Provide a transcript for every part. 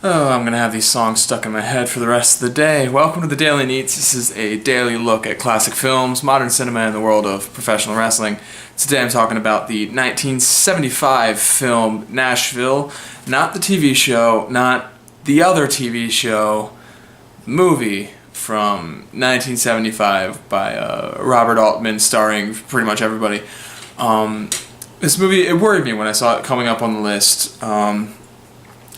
Oh, I'm gonna have these songs stuck in my head for the rest of the day. Welcome to the Daily Neitz. This is a daily look at classic films, modern cinema, and the world of professional wrestling. Today I'm talking about the 1975 film Nashville, not the TV show, not the other TV show, movie from 1975 by Robert Altman, starring pretty much everybody. This movie, it worried me when I saw it coming up on the list.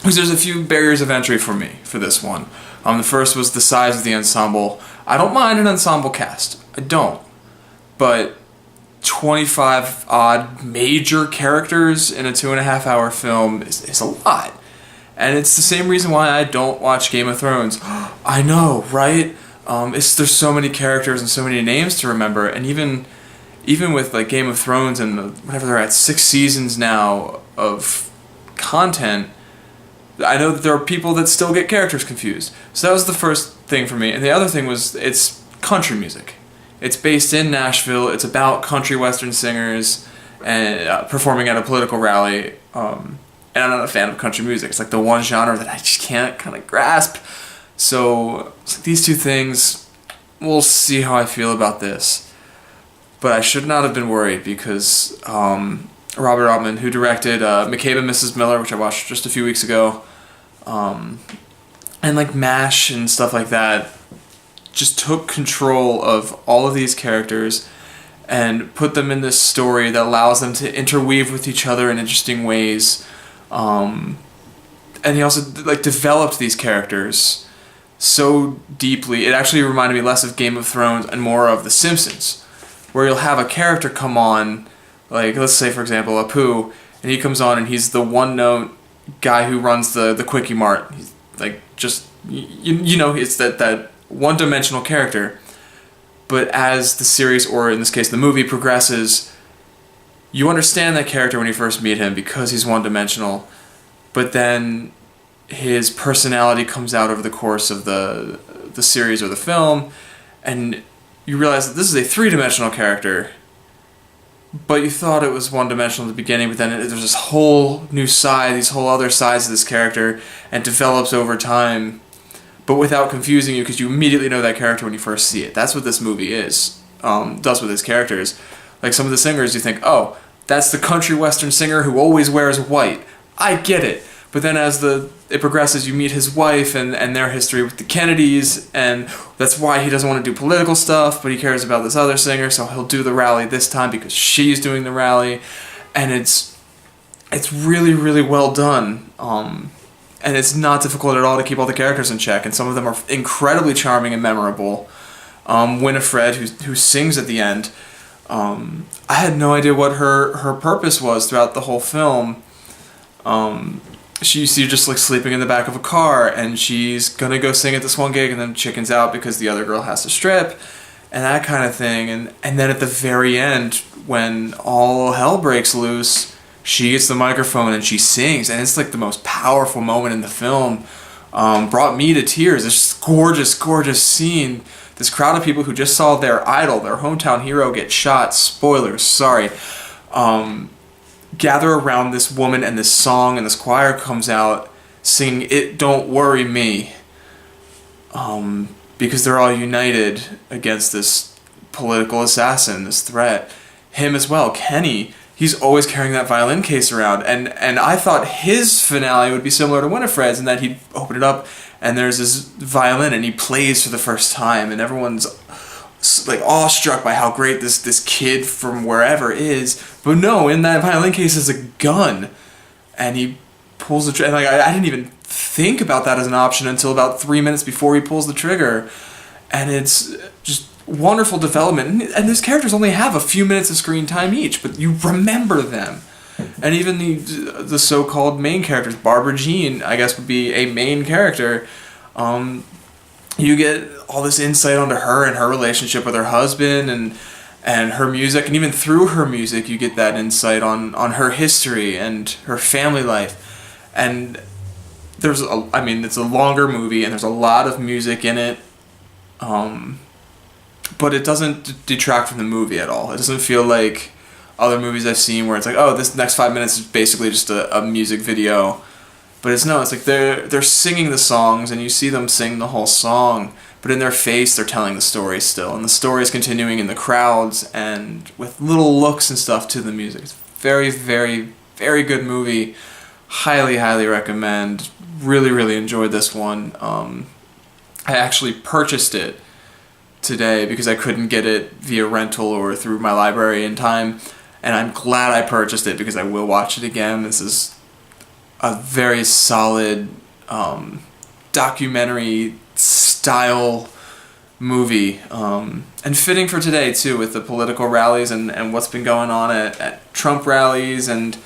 Because there's a few barriers of entry for me for this one. The first was the size of the ensemble. I don't mind an ensemble cast. I don't. But 25 odd major characters in a 2.5 hour film is a lot. And it's the same reason why I don't watch Game of Thrones. I know, right? There's so many characters and so many names to remember. And even with like Game of Thrones and whatever they're at, 6 seasons now of content, I know that there are people that still get characters confused. So that was the first thing for me. And the other thing was it's country music. It's based in Nashville. It's about country western singers and performing at a political rally. And I'm not a fan of country music. It's like the one genre that I just can't kind of grasp. So these two things, we'll see how I feel about this. But I should not have been worried because Robert Altman, who directed McCabe and Mrs. Miller, which I watched just a few weeks ago, and like MASH and stuff like that, just took control of all of these characters and put them in this story that allows them to interweave with each other in interesting ways. And he also like developed these characters so deeply. It actually reminded me less of Game of Thrones and more of The Simpsons, where you'll have a character come on, like let's say for example Apu, and he comes on and he's the one note guy who runs the Quickie Mart. He's like just it's that one-dimensional character. But as the series, or in this case the movie, progresses, you understand that character when you first meet him because he's one-dimensional, but then his personality comes out over the course of the series or the film, and you realize that this is a three-dimensional character, but you thought it was one-dimensional at the beginning, but then there's this whole new side, these whole other sides of this character, and develops over time, but without confusing you, because you immediately know that character when you first see it. That's what this movie does with its characters. Like some of the singers, you think, oh, that's the country western singer who always wears white. I get it. But then as it progresses, you meet his wife and their history with the Kennedys, and that's why he doesn't want to do political stuff, but he cares about this other singer, so he'll do the rally this time because she's doing the rally. And it's really, really well done. And it's not difficult at all to keep all the characters in check, and some of them are incredibly charming and memorable. Winifred, who sings at the end, I had no idea what her purpose was throughout the whole film. You see her just like sleeping in the back of a car, and she's gonna go sing at this one gig and then chickens out because the other girl has to strip, and that kind of thing. And then at the very end, when all hell breaks loose, she gets the microphone and she sings, and it's like the most powerful moment in the film. Brought me to tears. It's just gorgeous, gorgeous scene. This crowd of people who just saw their idol, their hometown hero, get shot. Spoilers, sorry. Gather around this woman and this song, and this choir comes out singing "It Don't Worry Me," because they're all united against this political assassin, this threat. Him as well, Kenny. He's always carrying that violin case around, and I thought his finale would be similar to Winifred's, in that he'd open it up and there's this violin and he plays for the first time, and everyone's like awestruck by how great this kid from wherever is. But no, in that violin case is a gun, and he pulls the trigger. Like I didn't even think about that as an option until about 3 minutes before he pulls the trigger, and it's just wonderful development. And these characters only have a few minutes of screen time each, but you remember them. And even the so-called main characters, Barbara Jean, I guess would be a main character. You get all this insight onto her and her relationship with her husband and her music, and even through her music you get that insight on her history and her family life. And it's a longer movie and there's a lot of music in it, but it doesn't detract from the movie at all. It doesn't feel like other movies I've seen where it's like, oh, this next 5 minutes is basically just a music video. But it's like they're singing the songs, and you see them sing the whole song, but in their face they're telling the story still, and the story is continuing in the crowds and with little looks and stuff to the music. It's very, very, very good movie. Highly, highly recommend. Really, really enjoyed this one. I actually purchased it today because I couldn't get it via rental or through my library in time, and I'm glad I purchased it because I will watch it again. This is a very solid documentary style movie, and fitting for today too, with the political rallies and what's been going on at Trump rallies, and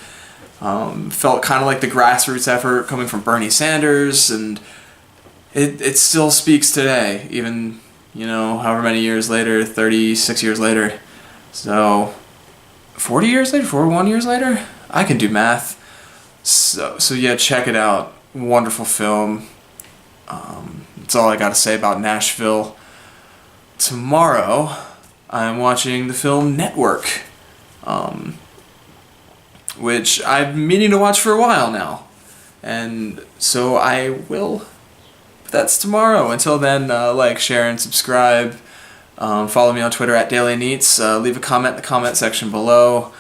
felt kind of like the grassroots effort coming from Bernie Sanders, and it still speaks today, even, however many years later, 36 years later. So 40 years later, 41 years later, I can do math. So yeah, check it out. Wonderful film. That's all I got to say about Nashville. Tomorrow, I'm watching the film Network, which I've been meaning to watch for a while now, and so I will. But that's tomorrow. Until then, like, share, and subscribe. Follow me on Twitter at Daily Neitz. Leave a comment in the comment section below.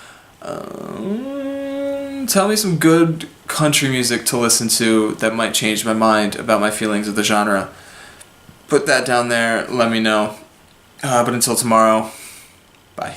Tell me some good country music to listen to that might change my mind about my feelings of the genre. Put that down there, let me know. But until tomorrow, bye.